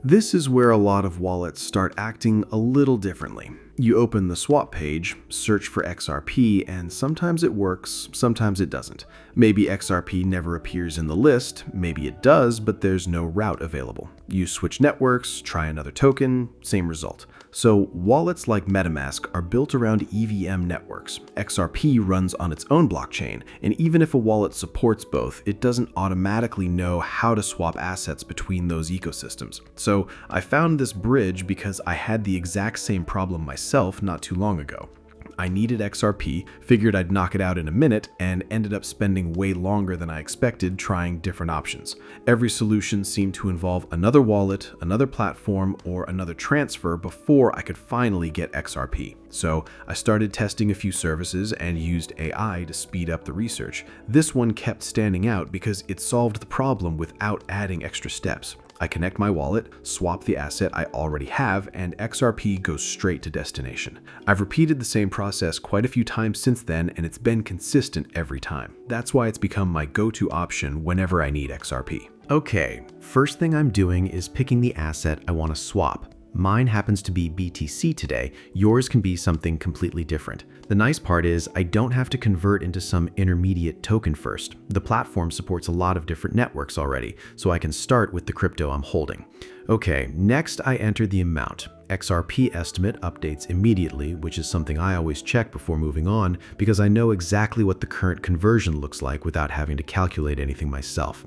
This is where a lot of wallets start acting a little differently. You open the swap page, search for XRP, and sometimes it works, sometimes it doesn't. Maybe XRP never appears in the list, maybe it does, but there's no route available. You switch networks, try another token, same result. So wallets like MetaMask are built around EVM networks. XRP runs on its own blockchain, and even if a wallet supports both, it doesn't automatically know how to swap assets between those ecosystems. So I found this bridge because I had the exact same problem myself not too long ago. I needed XRP, figured I'd knock it out in a minute, and ended up spending way longer than I expected trying different options. Every solution seemed to involve another wallet, another platform, or another transfer before I could finally get XRP. So I started testing a few services and used AI to speed up the research. This one kept standing out because it solved the problem without adding extra steps. I connect my wallet, swap the asset I already have, and XRP goes straight to destination. I've repeated the same process quite a few times since then, and it's been consistent every time. That's why it's become my go-to option whenever I need XRP. Okay, first thing I'm doing is picking the asset I want to swap. Mine happens to be BTC today, yours can be something completely different. The nice part is I don't have to convert into some intermediate token first. The platform supports a lot of different networks already, so I can start with the crypto I'm holding. Okay, next I enter the amount. XRP estimate updates immediately, which is something I always check before moving on because I know exactly what the current conversion looks like without having to calculate anything myself.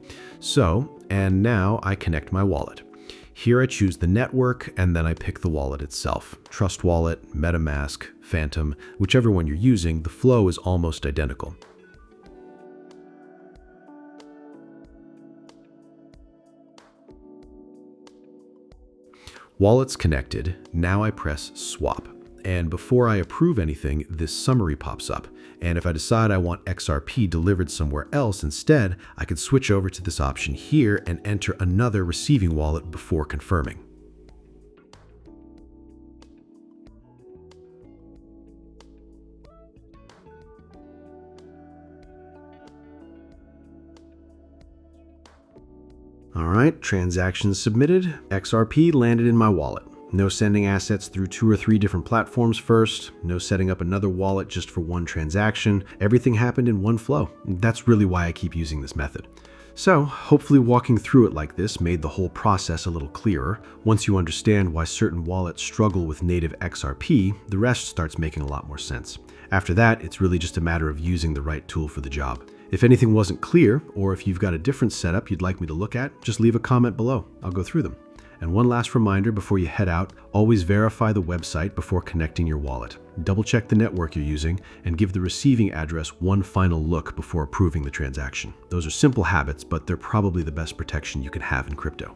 And now I connect my wallet. Here I choose the network, and then I pick the wallet itself. Trust Wallet, MetaMask, Phantom, whichever one you're using, the flow is almost identical. Wallet's connected, now I press Swap. And before I approve anything, this summary pops up. And if I decide I want XRP delivered somewhere else instead, I could switch over to this option here and enter another receiving wallet before confirming. All right, transactions submitted. XRP landed in my wallet. No sending assets through 2 or 3 different platforms first, no setting up another wallet just for one transaction. Everything happened in one flow. That's really why I keep using this method. So hopefully walking through it like this made the whole process a little clearer. Once you understand why certain wallets struggle with native XRP, the rest starts making a lot more sense. After that, it's really just a matter of using the right tool for the job. If anything wasn't clear, or if you've got a different setup you'd like me to look at, just leave a comment below. I'll go through them. And one last reminder before you head out, always verify the website before connecting your wallet. Double check the network you're using and give the receiving address one final look before approving the transaction. Those are simple habits, but they're probably the best protection you can have in crypto.